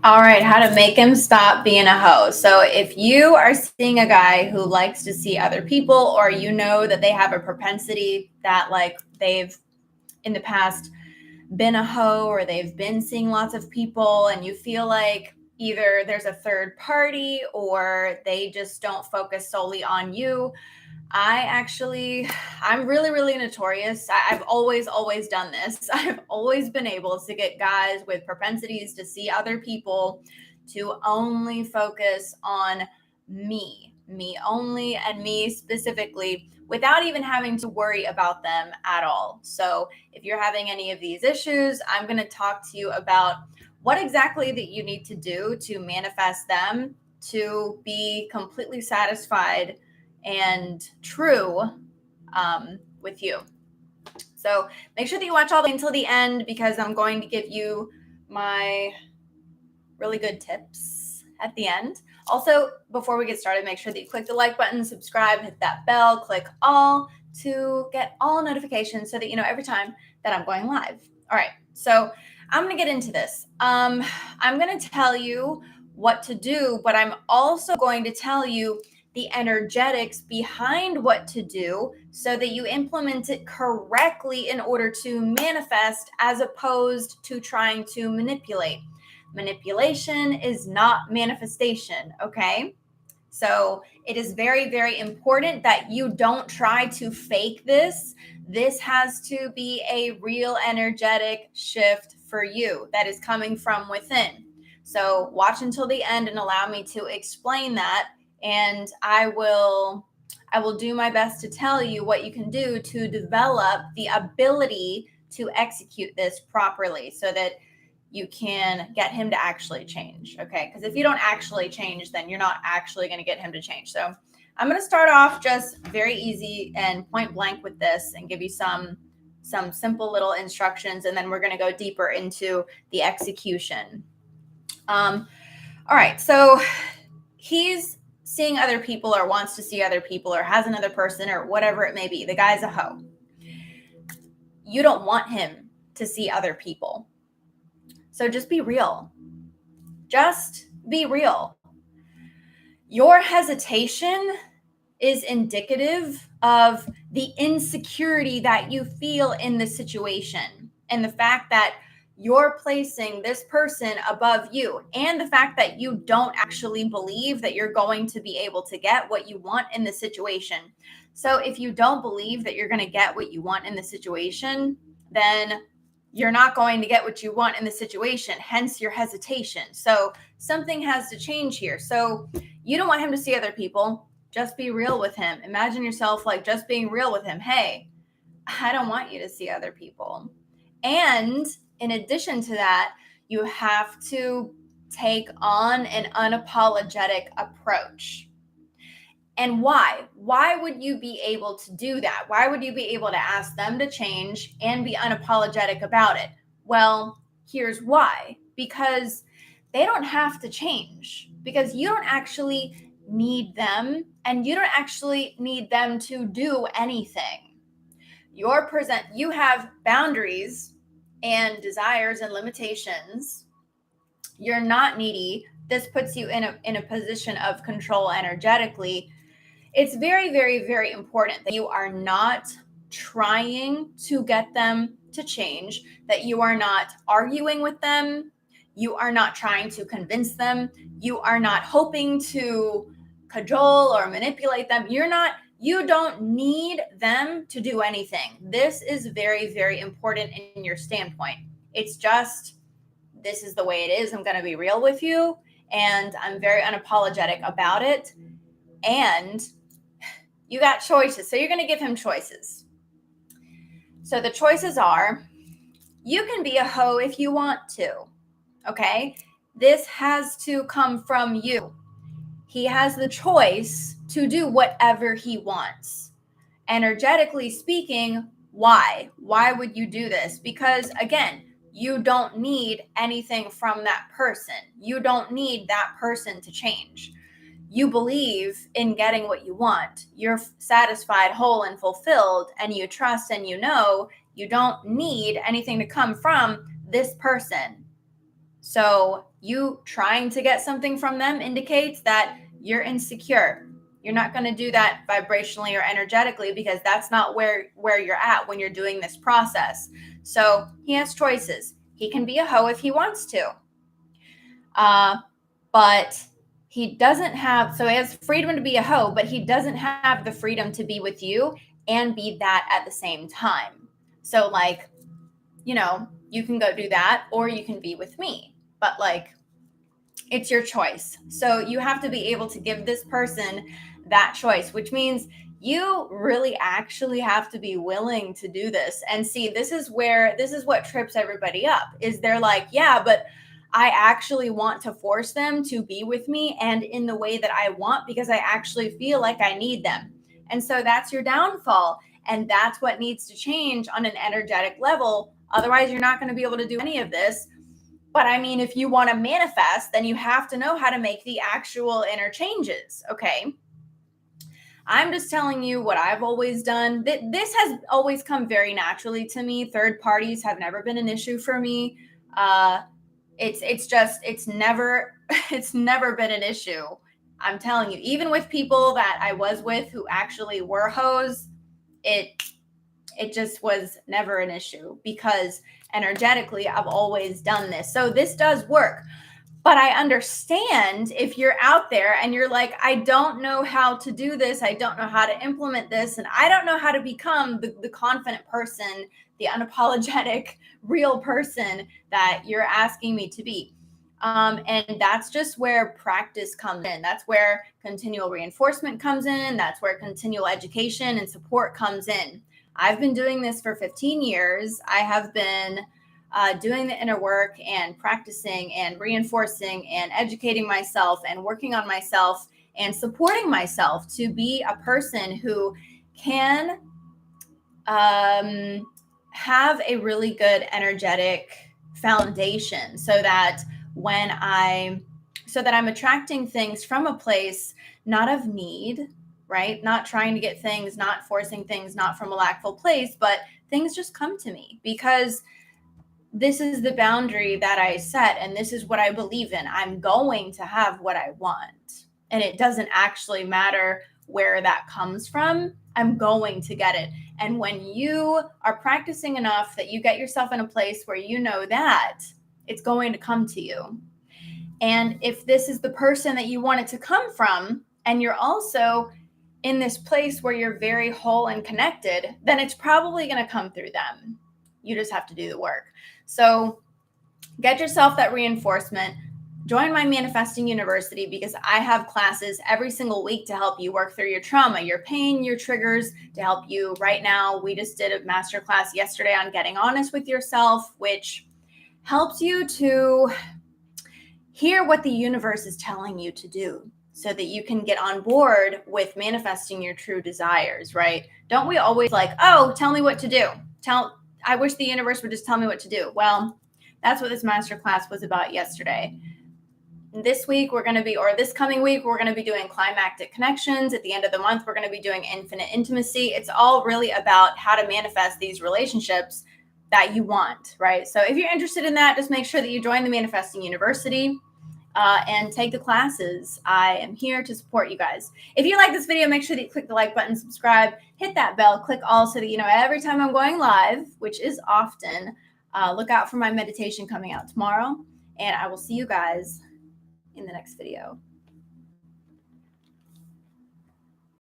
All right, how to make him stop being a hoe. So if you are seeing a guy who likes to see other people, or you know that they have a propensity that like they've in the past been a hoe, or they've been seeing lots of people, and you feel like either there's a third party or they just don't focus solely on you. I'm really, really notorious. I've always done this. I've always been able to get guys with propensities to see other people to only focus on me only, and me specifically, without even having to worry about them at all. So if you're having any of these issues, I'm going to talk to you about what exactly that you need to do to manifest them to be completely satisfied and true with you. So make sure that you watch all the way until the end, because I'm going to give you my really good tips at the end. Also, before we get started, make sure that you click the like button, subscribe, hit that bell, click all to get all notifications so that you know every time that I'm going live. All right, so I'm going to get into this. I'm going to tell you what to do, but I'm also going to tell you the energetics behind what to do so that you implement it correctly in order to manifest, as opposed to trying to manipulate. Manipulation is not manifestation, okay? So it is very, very important that you don't try to fake this. This has to be a real energetic shift for you that is coming from within. So watch until the end and allow me to explain that. And I will do my best to tell you what you can do to develop the ability to execute this properly so that you can get him to actually change. Okay. Because if you don't actually change, then you're not actually going to get him to change. So I'm going to start off just very easy and point blank with this and give you some simple little instructions. And then we're going to go deeper into the execution. All right. So he's seeing other people, or wants to see other people, or has another person, or whatever it may be. The guy's a hoe. You don't want him to see other people. So just be real. Just be real. Your hesitation is indicative of the insecurity that you feel in the situation, and the fact that you're placing this person above you, and the fact that you don't actually believe that you're going to be able to get what you want in the situation. So if you don't believe that you're going to get what you want in the situation, then you're not going to get what you want in the situation, hence your hesitation. So something has to change here. So you don't want him to see other people. Just be real with him. Imagine yourself like just being real with him. Hey, I don't want you to see other people. And in addition to that, you have to take on an unapologetic approach. And why? Why would you be able to do that? Why would you be able to ask them to change and be unapologetic about it? Well, here's why. Because they don't have to change, because you don't actually need them, and you don't actually need them to do anything. You have boundaries and desires and limitations. You're not needy. This puts you in a position of control energetically. It's very, very, very important that you are not trying to get them to change, that you are not arguing with them, you are not trying to convince them, you are not hoping to cajole or manipulate them. You don't need them to do anything. This is very, very important in your standpoint. It's just, this is the way it is. I'm going to be real with you, and I'm very unapologetic about it. And you got choices. So you're going to give him choices. So the choices are, you can be a hoe if you want to. Okay? This has to come from you. He has the choice to do whatever he wants. Energetically speaking, why? Why would you do this? Because again, you don't need anything from that person. You don't need that person to change. You believe in getting what you want. You're satisfied, whole, and fulfilled, and you trust and you know you don't need anything to come from this person. So you trying to get something from them indicates that you're insecure. You're not going to do that vibrationally or energetically because that's not where you're at when you're doing this process. So he has choices. He can be a hoe if he wants to. But he doesn't have, so he has freedom to be a hoe, but he doesn't have the freedom to be with you and be that at the same time. So like, you can go do that or you can be with me, but like, it's your choice. So you have to be able to give this person that choice, which means you really actually have to be willing to do this. And see, this is what trips everybody up is they're like, yeah, but I actually want to force them to be with me and in the way that I want because I actually feel like I need them. And so that's your downfall. And that's what needs to change on an energetic level. Otherwise, you're not going to be able to do any of this. But I mean, if you want to manifest, then you have to know how to make the actual interchanges. Okay. I'm just telling you what I've always done. This has always come very naturally to me. Third parties have never been an issue for me. It's never it's never been an issue. I'm telling you, even with people that I was with who actually were hoes, it just was never an issue because energetically I've always done this. So this does work. But I understand if you're out there and you're like, I don't know how to do this. I don't know how to implement this. And I don't know how to become the confident person, the unapologetic, real person that you're asking me to be. And that's just where practice comes in. That's where continual reinforcement comes in. That's where continual education and support comes in. I've been doing this for 15 years. I have been doing the inner work and practicing and reinforcing and educating myself and working on myself and supporting myself to be a person who can have a really good energetic foundation so that I'm attracting things from a place not of need, right? Not trying to get things, not forcing things, not from a lackful place, but things just come to me because this is the boundary that I set and this is what I believe in. I'm going to have what I want. And it doesn't actually matter where that comes from. I'm going to get it. And when you are practicing enough that you get yourself in a place where you know that, it's going to come to you. And if this is the person that you want it to come from, and you're also in this place where you're very whole and connected, then it's probably going to come through them. You just have to do the work. So get yourself that reinforcement. Join my Manifesting University because I have classes every single week to help you work through your trauma, your pain, your triggers, to help you. Right now, we just did a masterclass yesterday on getting honest with yourself, which helps you to hear what the universe is telling you to do so that you can get on board with manifesting your true desires, right? Don't we always like, oh, tell me what to do. I wish the universe would just tell me what to do. Well, that's what this masterclass was about yesterday. This week this coming week, we're going to be doing climactic connections. At the end of the month, we're going to be doing infinite intimacy. It's all really about how to manifest these relationships that you want, right? So if you're interested in that, just make sure that you join the Manifesting University and take the classes. I am here to support you guys. If you like this video, make sure that you click the like button, subscribe, hit that bell, click all so that you know every time I'm going live, which is often. Look out for my meditation coming out tomorrow, and I will see you guys in the next video.